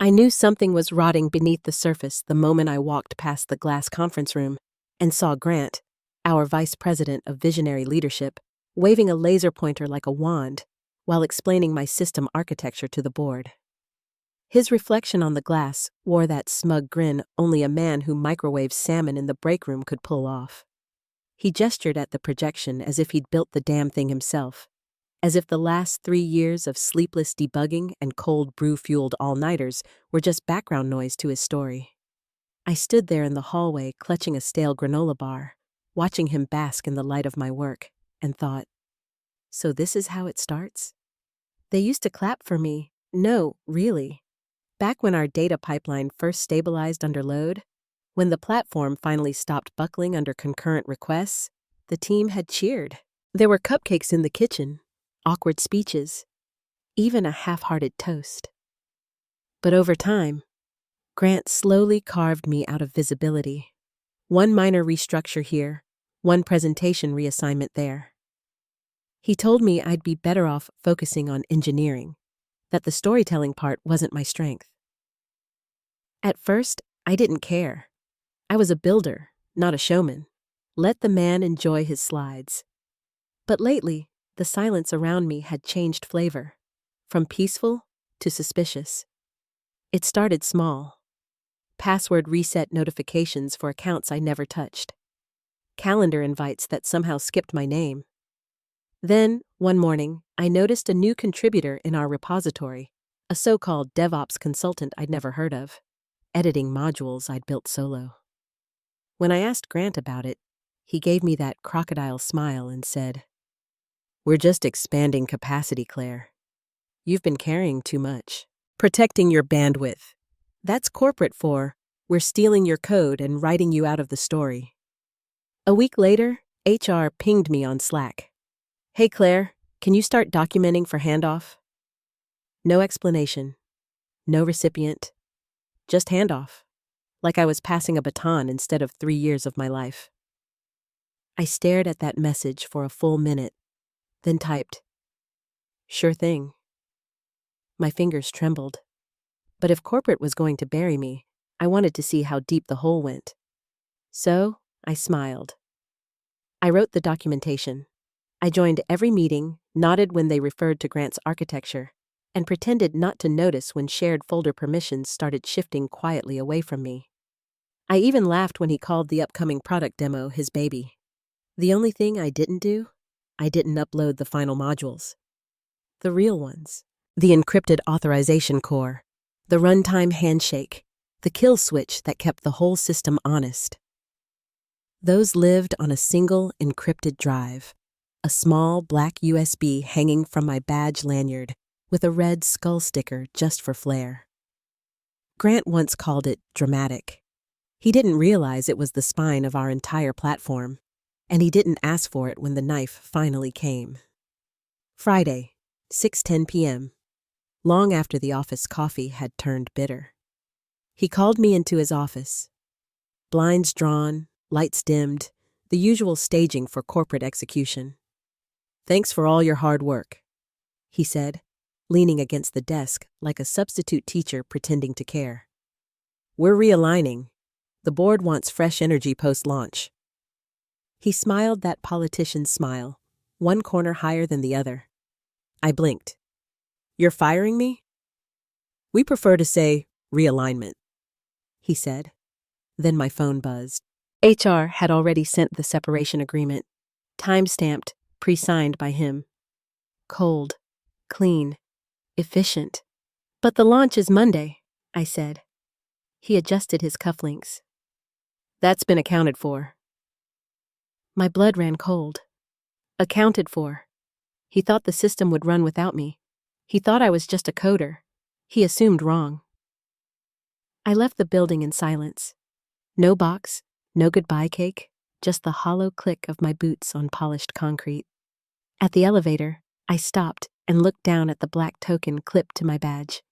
I knew something was rotting beneath the surface the moment I walked past the glass conference room and saw Grant, our vice president of visionary leadership, waving a laser pointer like a wand while explaining my system architecture to the board. His reflection on the glass wore that smug grin only a man who microwaves salmon in the break room could pull off. He gestured at the projection as if he'd built the damn thing himself, as if the last 3 years of sleepless debugging and cold brew-fueled all-nighters were just background noise to his story. I stood there in the hallway clutching a stale granola bar, watching him bask in the light of my work, and thought, so this is how it starts? They used to clap for me. No, really. Back when our data pipeline first stabilized under load, when the platform finally stopped buckling under concurrent requests, the team had cheered. There were cupcakes in the kitchen, awkward speeches, even a half-hearted toast. But over time, Grant slowly carved me out of visibility. One minor restructure here, one presentation reassignment there. He told me I'd be better off focusing on engineering, that the storytelling part wasn't my strength. At first, I didn't care. I was a builder, not a showman. Let the man enjoy his slides. But lately, the silence around me had changed flavor, from peaceful to suspicious. It started small. Password reset notifications for accounts I never touched. Calendar invites that somehow skipped my name. Then, one morning, I noticed a new contributor in our repository, a so-called DevOps consultant I'd never heard of, editing modules I'd built solo. When I asked Grant about it, he gave me that crocodile smile and said, "We're just expanding capacity, Claire. You've been carrying too much. Protecting your bandwidth. That's corporate for, we're stealing your code and writing you out of the story." A week later, HR pinged me on Slack. "Hey Claire, can you start documenting for handoff?" No explanation. No recipient. Just handoff. Like I was passing a baton instead of 3 years of my life. I stared at that message for a full minute, then typed, "Sure thing." My fingers trembled. But if corporate was going to bury me, I wanted to see how deep the hole went. So, I smiled. I wrote the documentation. I joined every meeting, nodded when they referred to Grant's architecture, and pretended not to notice when shared folder permissions started shifting quietly away from me. I even laughed when he called the upcoming product demo his baby. The only thing I didn't do, I didn't upload the final modules. The real ones. The encrypted authorization core, the runtime handshake, the kill switch that kept the whole system honest. Those lived on a single encrypted drive, a small black USB hanging from my badge lanyard with a red skull sticker just for flair. Grant once called it dramatic. He didn't realize it was the spine of our entire platform, and he didn't ask for it when the knife finally came. Friday, 6:10 p.m., long after the office coffee had turned bitter. He called me into his office. Blinds drawn, lights dimmed, the usual staging for corporate execution. "Thanks for all your hard work," he said, leaning against the desk like a substitute teacher pretending to care. "We're realigning. The board wants fresh energy post-launch." He smiled that politician's smile, one corner higher than the other. I blinked. "You're firing me?" "We prefer to say realignment," he said. Then my phone buzzed. HR had already sent the separation agreement, time-stamped, pre-signed by him. Cold, clean, efficient. "But the launch is Monday," I said. He adjusted his cufflinks. "That's been accounted for." My blood ran cold. Accounted for. He thought the system would run without me. He thought I was just a coder. He assumed wrong. I left the building in silence. No box, no goodbye cake, just the hollow click of my boots on polished concrete. At the elevator, I stopped and looked down at the black token clipped to my badge.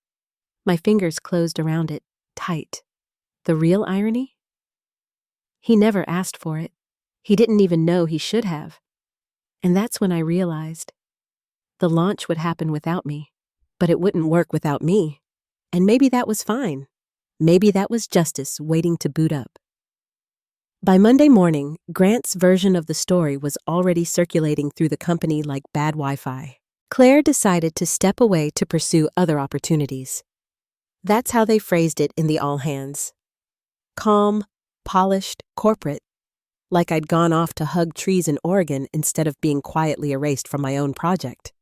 My fingers closed around it, tight. The real irony? He never asked for it. He didn't even know he should have. And that's when I realized the launch would happen without me, but it wouldn't work without me. And maybe that was fine. Maybe that was justice waiting to boot up. By Monday morning, Grant's version of the story was already circulating through the company like bad Wi-Fi. Claire decided to step away to pursue other opportunities. That's how they phrased it in the all hands. Calm, polished, corporate, like I'd gone off to hug trees in Oregon instead of being quietly erased from my own project.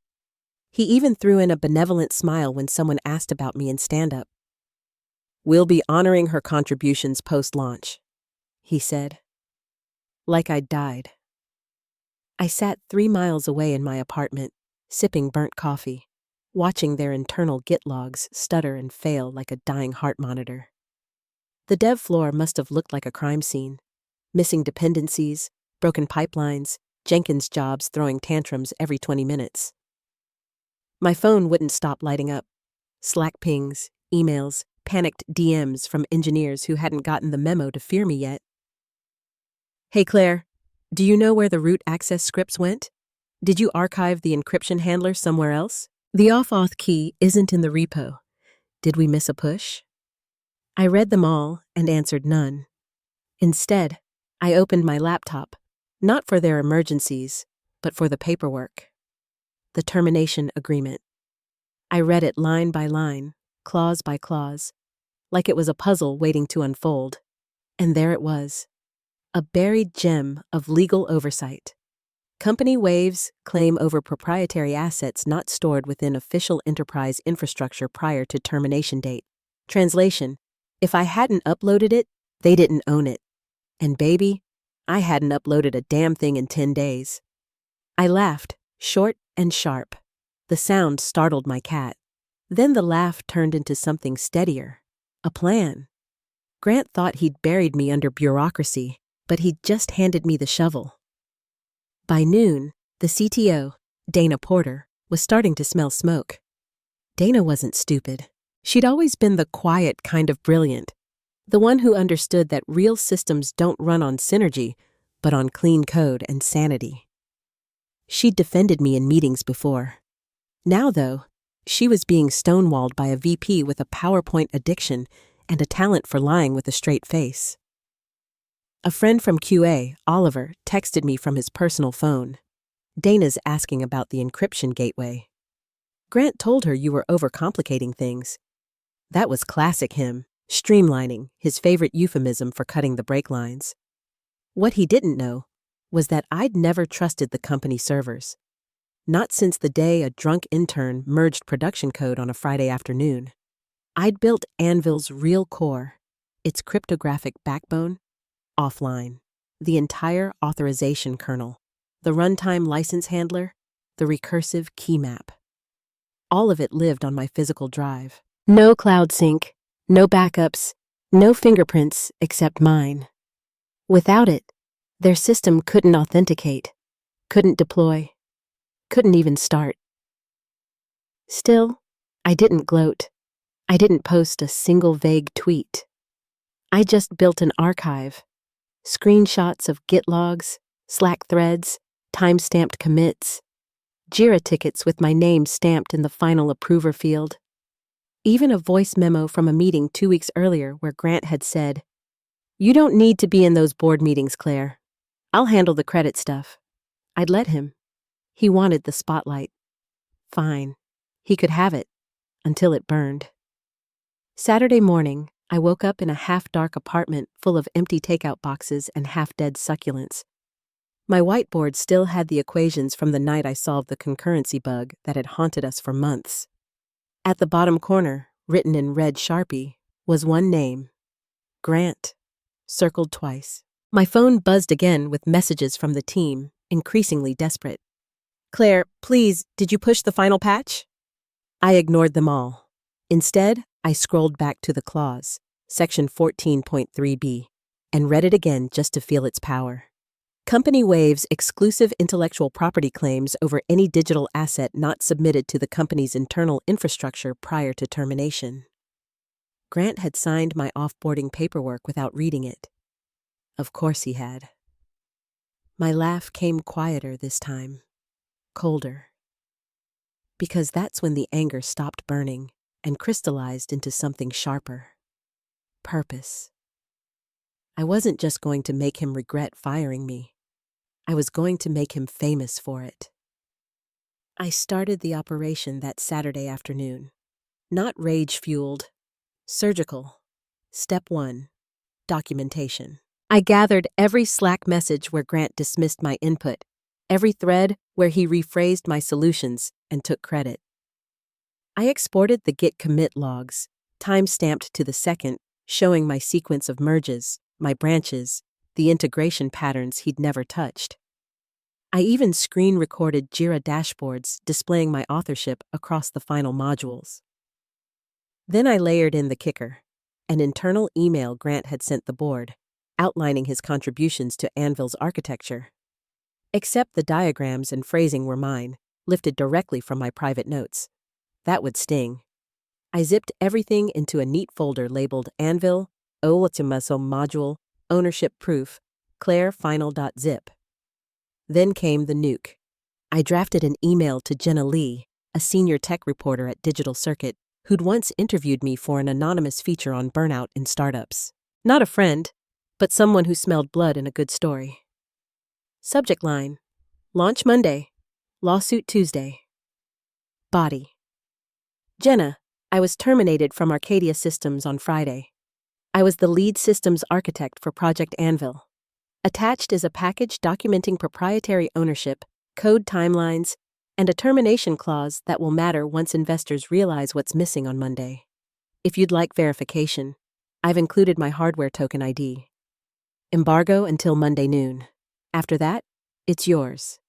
He even threw in a benevolent smile when someone asked about me in stand-up. "We'll be honoring her contributions post-launch," he said. Like I'd died. I sat 3 miles away in my apartment, sipping burnt coffee, watching their internal Git logs stutter and fail like a dying heart monitor. The dev floor must have looked like a crime scene. Missing dependencies, broken pipelines, Jenkins jobs throwing tantrums every 20 minutes. My phone wouldn't stop lighting up. Slack pings, emails, panicked DMs from engineers who hadn't gotten the memo to fear me yet. "Hey Claire, do you know where the root access scripts went? Did you archive the encryption handler somewhere else? The auth key isn't in the repo. Did we miss a push?" I read them all and answered none. Instead, I opened my laptop, not for their emergencies, but for the paperwork. The termination agreement. I read it line by line, clause by clause, like it was a puzzle waiting to unfold. And there it was, a buried gem of legal oversight. Company waives claim over proprietary assets not stored within official enterprise infrastructure prior to termination date. Translation: if I hadn't uploaded it, they didn't own it. And baby, I hadn't uploaded a damn thing in 10 days. I laughed, short and sharp. The sound startled my cat. Then the laugh turned into something steadier. A plan. Grant thought he'd buried me under bureaucracy, but he'd just handed me the shovel. By noon, the CTO, Dana Porter, was starting to smell smoke. Dana wasn't stupid. She'd always been the quiet kind of brilliant, the one who understood that real systems don't run on synergy, but on clean code and sanity. She'd defended me in meetings before. Now, though, she was being stonewalled by a VP with a PowerPoint addiction and a talent for lying with a straight face. A friend from QA, Oliver, texted me from his personal phone. "Dana's asking about the encryption gateway. Grant told her you were overcomplicating things." That was classic him, streamlining, his favorite euphemism for cutting the brake lines. What he didn't know was that I'd never trusted the company servers. Not since the day a drunk intern merged production code on a Friday afternoon. I'd built Anvil's real core, its cryptographic backbone, offline. The entire authorization kernel, the runtime license handler, the recursive key map. All of it lived on my physical drive. No cloud sync, no backups, no fingerprints except mine. Without it, their system couldn't authenticate, couldn't deploy, couldn't even start. Still, I didn't gloat. I didn't post a single vague tweet. I just built an archive. Screenshots of Git logs, Slack threads, time-stamped commits, Jira tickets with my name stamped in the final approver field. Even a voice memo from a meeting 2 weeks earlier where Grant had said, "You don't need to be in those board meetings, Claire. I'll handle the credit stuff." I'd let him. He wanted the spotlight. Fine. He could have it, until it burned. Saturday morning, I woke up in a half-dark apartment full of empty takeout boxes and half-dead succulents. My whiteboard still had the equations from the night I solved the concurrency bug that had haunted us for months. At the bottom corner, written in red Sharpie, was one name, Grant, circled twice. My phone buzzed again with messages from the team, increasingly desperate. "Claire, please, did you push the final patch?" I ignored them all. Instead, I scrolled back to the clause, section 14.3b, and read it again just to feel its power. Company waives exclusive intellectual property claims over any digital asset not submitted to the company's internal infrastructure prior to termination. Grant had signed my offboarding paperwork without reading it. Of course he had. My laugh came quieter this time, colder. Because that's when the anger stopped burning and crystallized into something sharper. Purpose. I wasn't just going to make him regret firing me. I was going to make him famous for it. I started the operation that Saturday afternoon. Not rage-fueled, surgical. Step 1. Documentation. I gathered every Slack message where Grant dismissed my input, every thread where he rephrased my solutions and took credit. I exported the Git commit logs, time-stamped to the second, showing my sequence of merges, my branches, the integration patterns he'd never touched. I even screen-recorded Jira dashboards displaying my authorship across the final modules. Then I layered in the kicker, an internal email Grant had sent the board, outlining his contributions to Anvil's architecture. Except the diagrams and phrasing were mine, lifted directly from my private notes. That would sting. I zipped everything into a neat folder labeled Anvil, Ultimatum Module, Ownership Proof, Claire Final.zip. Then came the nuke. I drafted an email to Jenna Lee, a senior tech reporter at Digital Circuit, who'd once interviewed me for an anonymous feature on burnout in startups. Not a friend, but someone who smelled blood in a good story. Subject line: Launch Monday, Lawsuit Tuesday. Body: Jenna, I was terminated from Arcadia Systems on Friday. I was the lead systems architect for Project Anvil. Attached is a package documenting proprietary ownership, code timelines, and a termination clause that will matter once investors realize what's missing on Monday. If you'd like verification, I've included my hardware token ID. Embargo until Monday noon. After that, it's yours.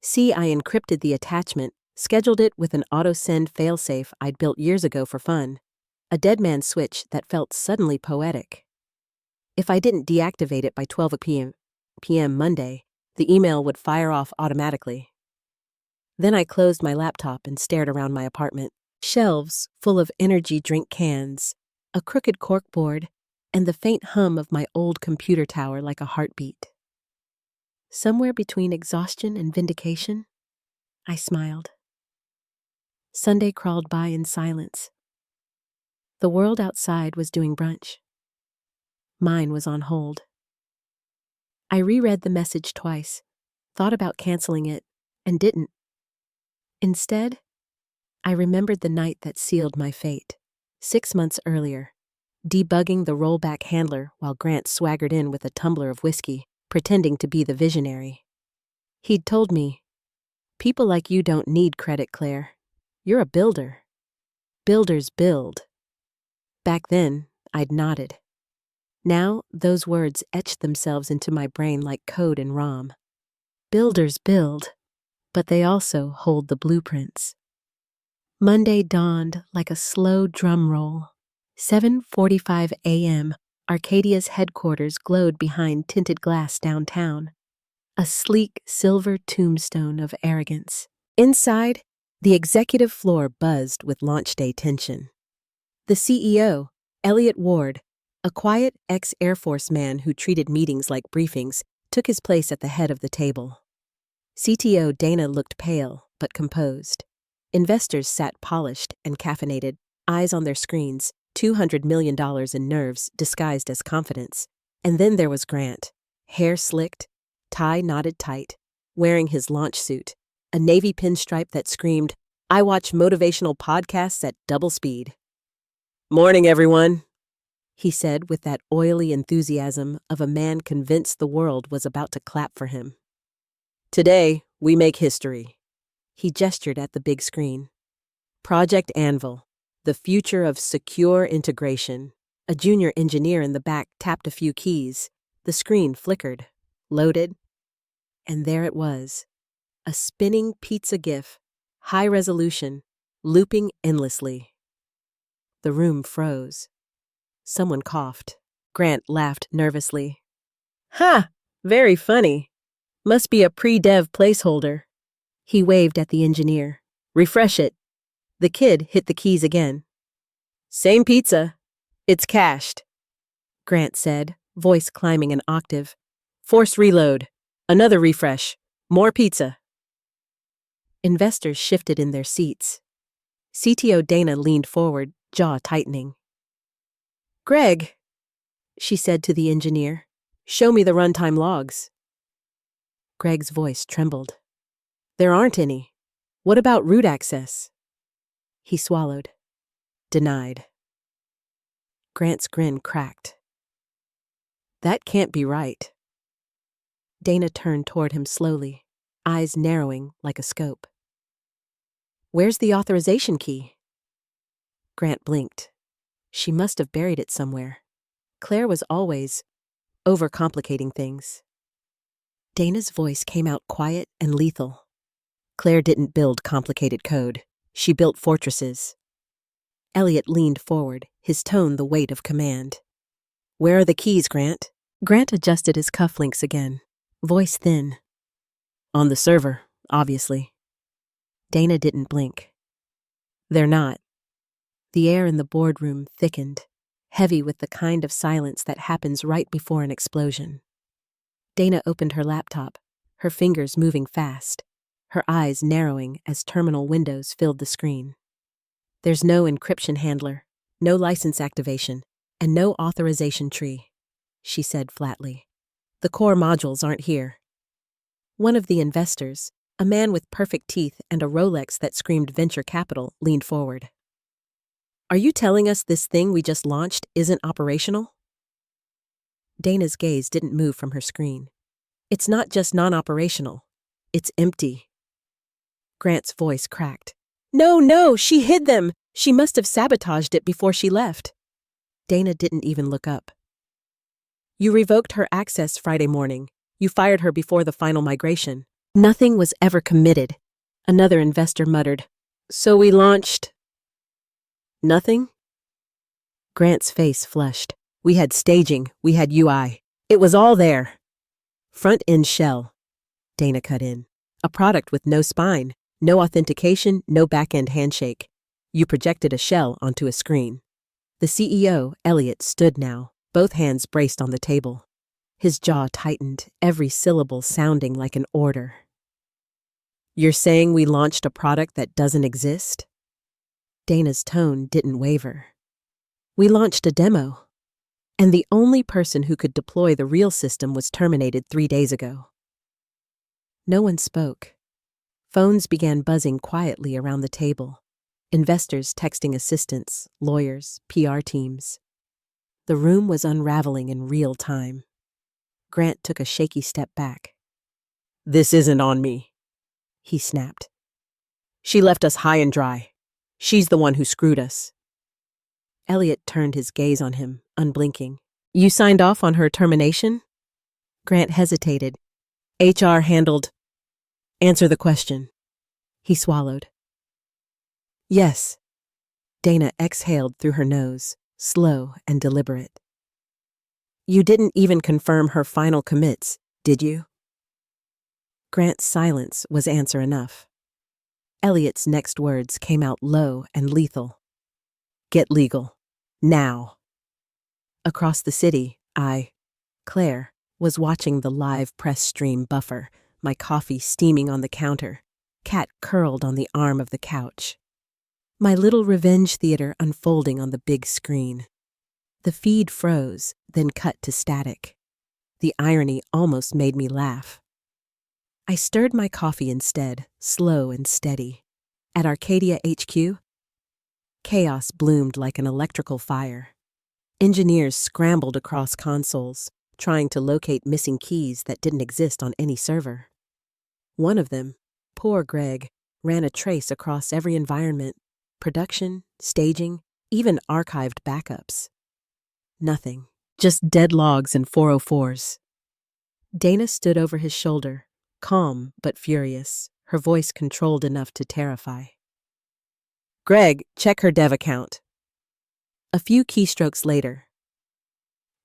See, I encrypted the attachment, scheduled it with an auto-send failsafe I'd built years ago for fun, a dead man switch that felt suddenly poetic. If I didn't deactivate it by 12 p.m. Monday, the email would fire off automatically. Then I closed my laptop and stared around my apartment. Shelves full of energy drink cans, a crooked corkboard, and the faint hum of my old computer tower like a heartbeat. Somewhere between exhaustion and vindication, I smiled. Sunday crawled by in silence. The world outside was doing brunch. Mine was on hold. I reread the message twice, thought about canceling it, and didn't. Instead, I remembered the night that sealed my fate. 6 months earlier, debugging the rollback handler while Grant swaggered in with a tumbler of whiskey, pretending to be the visionary. He'd told me, "People like you don't need credit, Claire. You're a builder. Builders build." Back then, I'd nodded. Now, those words etched themselves into my brain like code in ROM. Builders build, but they also hold the blueprints. Monday dawned like a slow drum roll. 7:45 a.m., Arcadia's headquarters glowed behind tinted glass downtown, a sleek silver tombstone of arrogance. Inside, the executive floor buzzed with launch day tension. The CEO, Elliot Ward, a quiet ex-Air Force man who treated meetings like briefings, took his place at the head of the table. CTO Dana looked pale but composed. Investors sat polished and caffeinated, eyes on their screens, $200 million in nerves disguised as confidence. And then there was Grant, hair slicked, tie knotted tight, wearing his launch suit, a navy pinstripe that screamed, "I watch motivational podcasts at double speed." "Morning, everyone," he said with that oily enthusiasm of a man convinced the world was about to clap for him. "Today, we make history." He gestured at the big screen. "Project Anvil, the future of secure integration." A junior engineer in the back tapped a few keys. The screen flickered, loaded, and there it was. A spinning pizza GIF, high resolution, looping endlessly. The room froze. Someone coughed. Grant laughed nervously. "Ha! Very funny. Must be a pre-dev placeholder." He waved at the engineer. "Refresh it." The kid hit the keys again. "Same pizza. It's cached," Grant said, voice climbing an octave. "Force reload. Another refresh. More pizza." Investors shifted in their seats. CTO Dana leaned forward, jaw tightening. "Greg," she said to the engineer, "show me the runtime logs." Greg's voice trembled. "There aren't any. What about root access?" He swallowed. "Denied." Grant's grin cracked. "That can't be right." Dana turned toward him slowly, eyes narrowing like a scope. "Where's the authorization key?" Grant blinked. She must have buried it somewhere. Claire was always overcomplicating things. Dana's voice came out quiet and lethal. Claire didn't build complicated code. She built fortresses. Elliot leaned forward, his tone the weight of command. "Where are the keys, Grant?" Grant adjusted his cufflinks again, voice thin. "On the server, obviously." Dana didn't blink. "They're not." The air in the boardroom thickened, heavy with the kind of silence that happens right before an explosion. Dana opened her laptop, her fingers moving fast, her eyes narrowing as terminal windows filled the screen. "There's no encryption handler, no license activation, and no authorization tree," she said flatly. "The core modules aren't here." One of the investors, a man with perfect teeth and a Rolex that screamed venture capital, leaned forward. "Are you telling us this thing we just launched isn't operational?" Dana's gaze didn't move from her screen. "It's not just non-operational. It's empty." Grant's voice cracked. No, she hid them. She must have sabotaged it before she left." Dana didn't even look up. "You revoked her access Friday morning. You fired her before the final migration. Nothing was ever committed." Another investor muttered, "So we launched..." "Nothing?" Grant's face flushed. "We had staging, we had UI. It was all there." "Front-end shell," Dana cut in. "A product with no spine, no authentication, no back-end handshake. You projected a shell onto a screen." The CEO, Elliot, stood now, both hands braced on the table. His jaw tightened, every syllable sounding like an order. "You're saying we launched a product that doesn't exist?" Dana's tone didn't waver. "We launched a demo. And the only person who could deploy the real system was terminated 3 days ago." No one spoke. Phones began buzzing quietly around the table. Investors texting assistants, lawyers, PR teams. The room was unraveling in real time. Grant took a shaky step back. "This isn't on me," he snapped. "She left us high and dry. She's the one who screwed us." Elliot turned his gaze on him, unblinking. "You signed off on her termination?" Grant hesitated. "HR handled..." "Answer the question." He swallowed. "Yes." Dana exhaled through her nose, slow and deliberate. "You didn't even confirm her final commits, did you?" Grant's silence was answer enough. Elliot's next words came out low and lethal. "Get legal. Now." Across the city, Claire, was watching the live press stream buffer, my coffee steaming on the counter, cat curled on the arm of the couch. My little revenge theater unfolding on the big screen. The feed froze, then cut to static. The irony almost made me laugh. I stirred my coffee instead, slow and steady. At Arcadia HQ, chaos bloomed like an electrical fire. Engineers scrambled across consoles, trying to locate missing keys that didn't exist on any server. One of them, poor Greg, ran a trace across every environment, production, staging, even archived backups. Nothing, just dead logs and 404s. Dana stood over his shoulder, calm but furious, her voice controlled enough to terrify. "Greg, check her dev account." A few keystrokes later.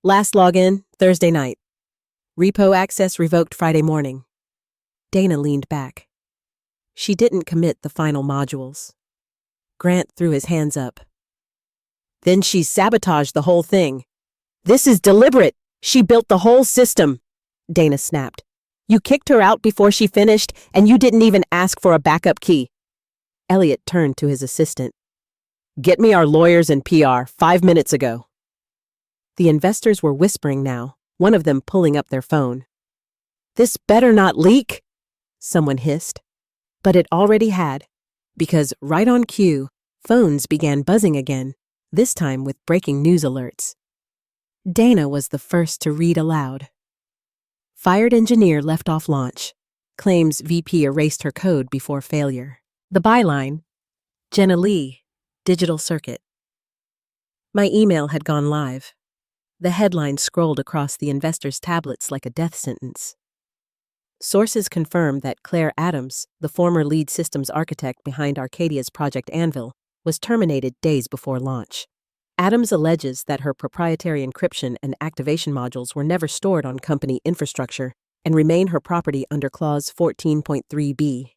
"Last login, Thursday night. Repo access revoked Friday morning." Dana leaned back. She didn't commit the final modules. Grant threw his hands up. "Then she sabotaged the whole thing. This is deliberate. She built the whole system," Dana snapped. "You kicked her out before she finished, and you didn't even ask for a backup key." Elliot turned to his assistant. Get me our lawyers and PR 5 minutes ago. The investors were whispering now, one of them pulling up their phone. This better not leak, someone hissed. But it already had, because right on cue, phones began buzzing again, this time with breaking news alerts. Dana was the first to read aloud. Fired engineer left off launch. Claims VP erased her code before failure. The byline, Jenna Lee, digital circuit. My email had gone live. The headline scrolled across the investors' tablets like a death sentence. Sources confirmed that Claire Adams, the former lead systems architect behind Arcadia's Project Anvil, was terminated days before launch. Adams alleges that her proprietary encryption and activation modules were never stored on company infrastructure and remain her property under Clause 14.3b.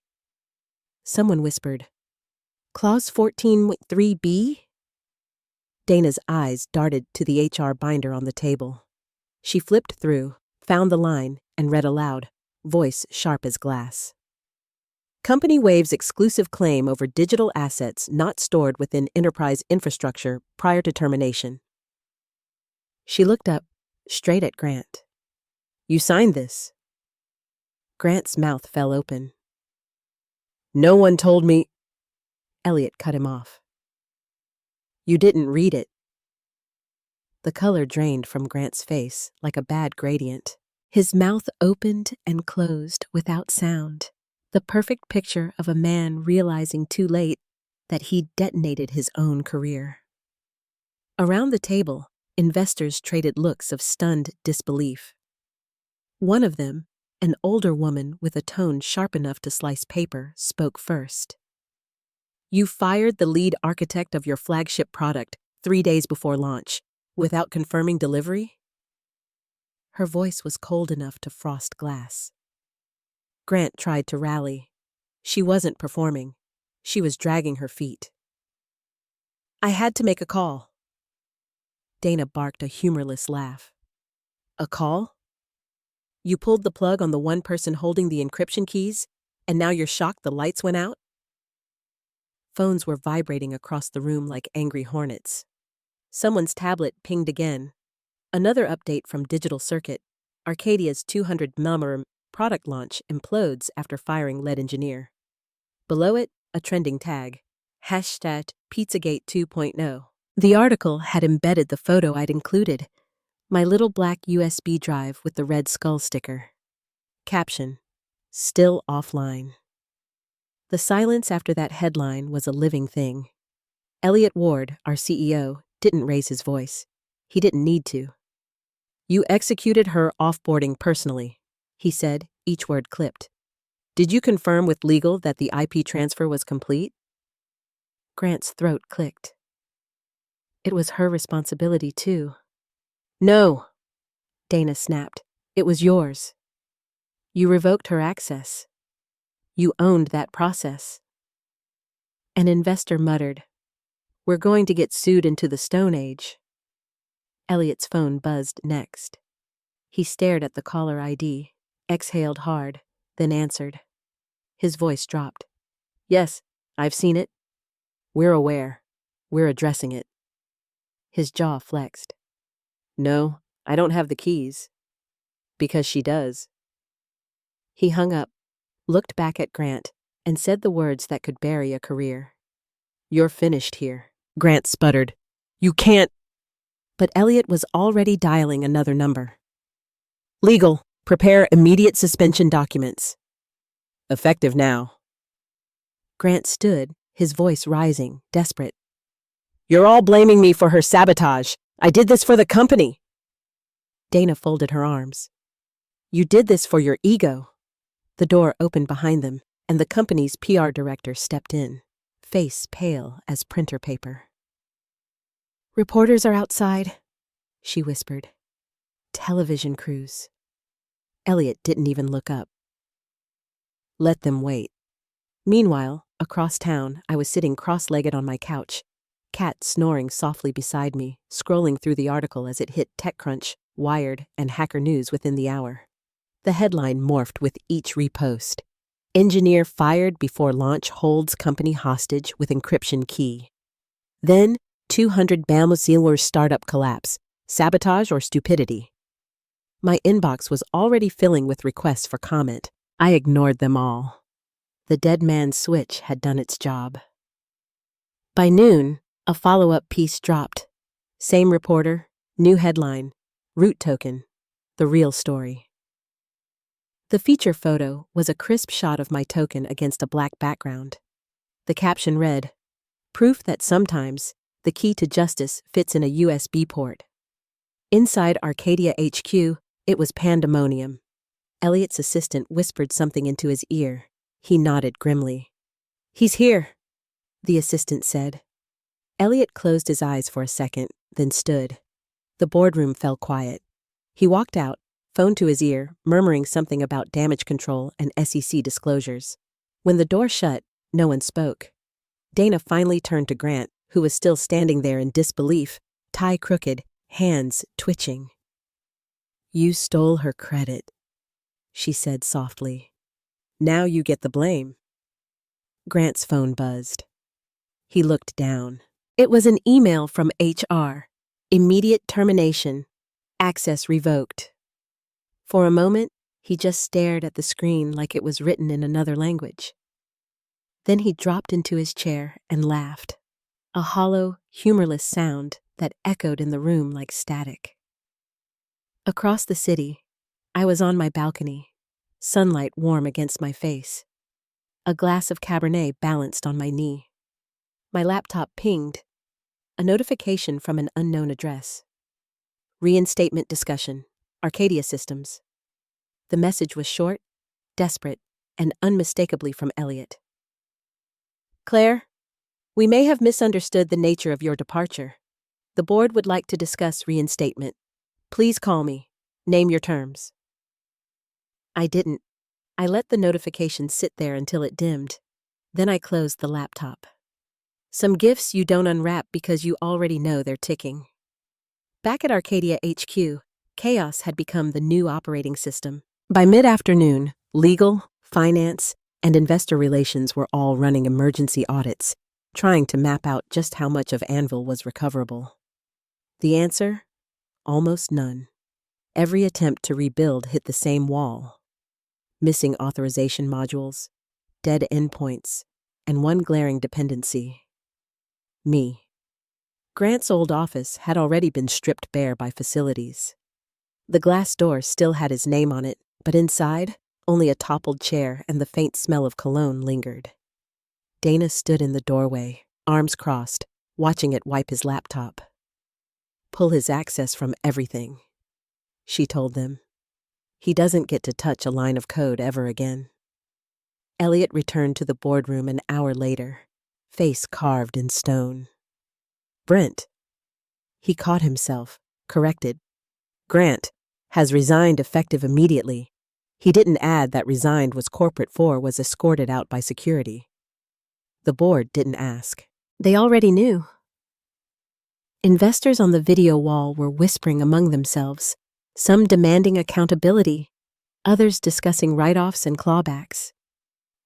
Someone whispered, Clause 14.3b? Dana's eyes darted to the HR binder on the table. She flipped through, found the line, and read aloud, voice sharp as glass. Company waives exclusive claim over digital assets not stored within enterprise infrastructure prior to termination. She looked up, straight at Grant. You signed this. Grant's mouth fell open. No one told me. Elliot cut him off. You didn't read it. The color drained from Grant's face like a bad gradient. His mouth opened and closed without sound. The perfect picture of a man realizing too late that he'd detonated his own career. Around the table, investors traded looks of stunned disbelief. One of them, an older woman with a tone sharp enough to slice paper, spoke first. You fired the lead architect of your flagship product 3 days before launch, without confirming delivery? Her voice was cold enough to frost glass. Grant tried to rally. She wasn't performing. She was dragging her feet. I had to make a call. Dana barked a humorless laugh. A call? You pulled the plug on the one person holding the encryption keys, and now you're shocked the lights went out? Phones were vibrating across the room like angry hornets. Someone's tablet pinged again. Another update from Digital Circuit. Arcadia's 200mm product launch implodes after firing lead engineer. Below it, a trending tag. Hashtag Pizzagate 2.0. The article had embedded the photo I'd included. My little black USB drive with the red skull sticker. Caption, still offline. The silence after that headline was a living thing. Elliot Ward, our CEO, didn't raise his voice. He didn't need to. You executed her offboarding personally, he said, each word clipped. Did you confirm with legal that the IP transfer was complete? Grant's throat clicked. It was her responsibility, too. No, Dana snapped. It was yours. You revoked her access. You owned that process. An investor muttered, We're going to get sued into the Stone Age. Elliot's phone buzzed next. He stared at the caller ID, exhaled hard, then answered. His voice dropped. Yes, I've seen it. We're aware. We're addressing it. His jaw flexed. No, I don't have the keys. Because she does. He hung up, looked back at Grant, and said the words that could bury a career. You're finished here. Grant sputtered. You can't. But Elliot was already dialing another number. Legal. Prepare immediate suspension documents. Effective now. Grant stood, his voice rising, desperate. You're all blaming me for her sabotage. I did this for the company. Dana folded her arms. You did this for your ego. The door opened behind them, and the company's PR director stepped in, face pale as printer paper. Reporters are outside, she whispered. Television crews. Elliot didn't even look up. Let them wait. Meanwhile, across town, I was sitting cross-legged on my couch, Cat snoring softly beside me, scrolling through the article as it hit TechCrunch, Wired, and Hacker News within the hour. The headline morphed with each repost. Engineer fired before launch holds company hostage with encryption key. Then, 200 Bamosillers startup collapse, sabotage or stupidity. My inbox was already filling with requests for comment. I ignored them all. The dead man's switch had done its job. By noon, a follow-up piece dropped. Same reporter, new headline, root token, the real story. The feature photo was a crisp shot of my token against a black background. The caption read, "Proof that sometimes the key to justice fits in a USB port." Inside Arcadia HQ, it was pandemonium. Elliot's assistant whispered something into his ear. He nodded grimly. "He's here," the assistant said. Elliot closed his eyes for a second, then stood. The boardroom fell quiet. He walked out, phone to his ear, murmuring something about damage control and SEC disclosures. When the door shut, no one spoke. Dana finally turned to Grant, who was still standing there in disbelief, tie crooked, hands twitching. "You stole her credit," she said softly. "Now you get the blame." Grant's phone buzzed. He looked down. It was an email from HR. Immediate termination. Access revoked. For a moment, he just stared at the screen like it was written in another language. Then he dropped into his chair and laughed, a hollow, humorless sound that echoed in the room like static. Across the city, I was on my balcony, sunlight warm against my face. A glass of Cabernet balanced on my knee. My laptop pinged. A notification from an unknown address. Reinstatement discussion. Arcadia Systems. The message was short, desperate, and unmistakably from Elliot. "Claire, we may have misunderstood the nature of your departure. The board would like to discuss reinstatement. Please call me. Name your terms." I didn't. I let the notification sit there until it dimmed. Then I closed the laptop. Some gifts you don't unwrap because you already know they're ticking. Back at Arcadia HQ, chaos had become the new operating system. By mid-afternoon, legal, finance, and investor relations were all running emergency audits, trying to map out just how much of Anvil was recoverable. The answer? Almost none. Every attempt to rebuild hit the same wall. Missing authorization modules, dead endpoints, and one glaring dependency. Me. Grant's old office had already been stripped bare by facilities. The glass door still had his name on it, but inside, only a toppled chair and the faint smell of cologne lingered. Dana stood in the doorway, arms crossed, watching it wipe his laptop. "Pull his access from everything," she told them. "He doesn't get to touch a line of code ever again." Elliot returned to the boardroom an hour later, face carved in stone. "Brent." He caught himself, corrected. "Grant has resigned effective immediately." He didn't add that resigned was corporate for was escorted out by security. The board didn't ask. They already knew. Investors on the video wall were whispering among themselves, some demanding accountability, others discussing write-offs and clawbacks.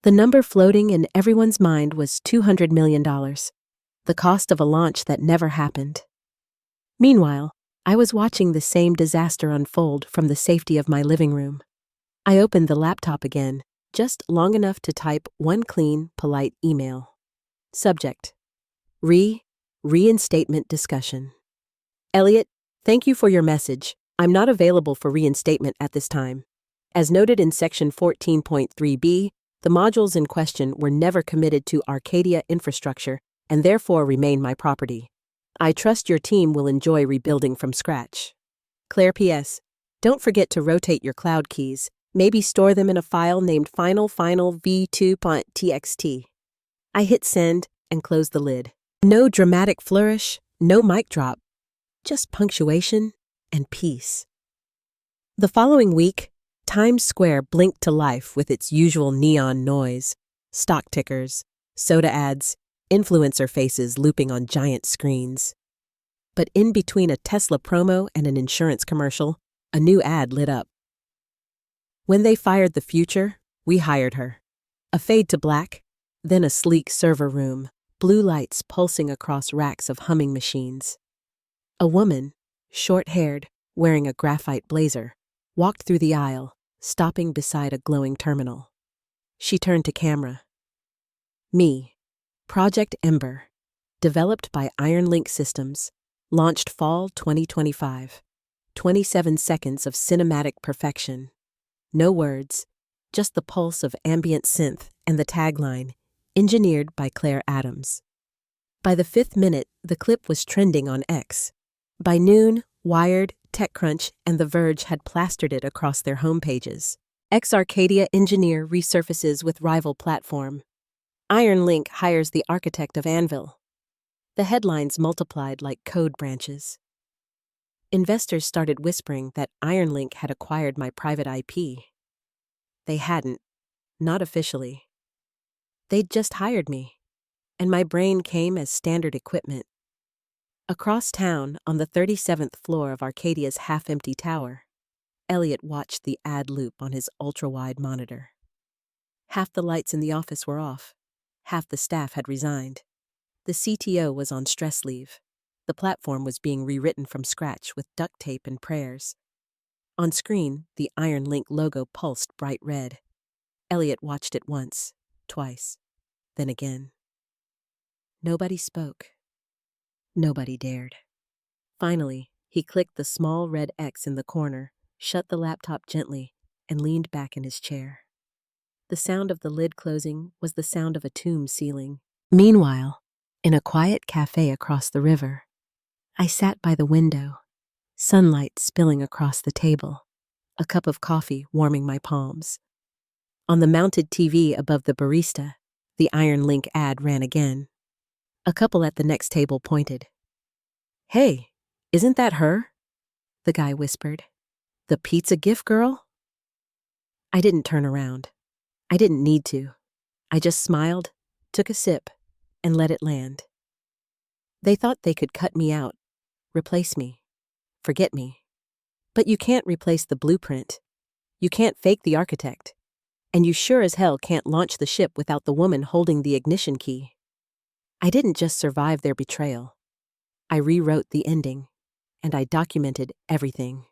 The number floating in everyone's mind was $200 million, the cost of a launch that never happened. Meanwhile, I was watching the same disaster unfold from the safety of my living room. I opened the laptop again, just long enough to type one clean, polite email. Subject: Reinstatement discussion. "Elliot, thank you for your message. I'm not available for reinstatement at this time. As noted in Section 14.3b, the modules in question were never committed to Arcadia infrastructure and therefore remain my property. I trust your team will enjoy rebuilding from scratch. Claire P.S. Don't forget to rotate your cloud keys. Maybe store them in a file named final v2.txt. I hit send and closed the lid. No dramatic flourish, no mic drop, just punctuation and peace. The following week, Times Square blinked to life with its usual neon noise, stock tickers, soda ads, influencer faces looping on giant screens. But in between a Tesla promo and an insurance commercial, a new ad lit up. When they fired the future, we hired her. A fade to black, then a sleek server room, blue lights pulsing across racks of humming machines. A woman, short-haired, wearing a graphite blazer, walked through the aisle, stopping beside a glowing terminal. She turned to camera. Me, Project Ember, developed by IronLink Systems, launched fall 2025. 27 seconds of cinematic perfection. No words, just the pulse of ambient synth and the tagline, engineered by Claire Adams. By the 5th minute, the clip was trending on X. By noon, Wired, TechCrunch, and The Verge had plastered it across their homepages. Ex-Arcadia engineer resurfaces with rival platform. IronLink hires the architect of Anvil. The headlines multiplied like code branches. Investors started whispering that IronLink had acquired my private IP. They hadn't, not officially. They'd just hired me, and my brain came as standard equipment. Across town, on the 37th floor of Arcadia's half-empty tower, Elliot watched the ad loop on his ultra-wide monitor. Half the lights in the office were off. Half the staff had resigned. The CTO was on stress leave. The platform was being rewritten from scratch with duct tape and prayers. On screen, the IronLink logo pulsed bright red. Elliot watched it once, twice, then again. Nobody spoke. Nobody dared. Finally, he clicked the small red X in the corner, shut the laptop gently, and leaned back in his chair. The sound of the lid closing was the sound of a tomb sealing. Meanwhile, in a quiet cafe across the river, I sat by the window, sunlight spilling across the table, a cup of coffee warming my palms. On the mounted TV above the barista, the IronLink ad ran again. A couple at the next table pointed. "Hey, isn't that her?" the guy whispered. "The pizza GIF girl?" I didn't turn around. I didn't need to. I just smiled, took a sip, and let it land. They thought they could cut me out, replace me, forget me. But you can't replace the blueprint. You can't fake the architect. And you sure as hell can't launch the ship without the woman holding the ignition key. I didn't just survive their betrayal. I rewrote the ending, and I documented everything.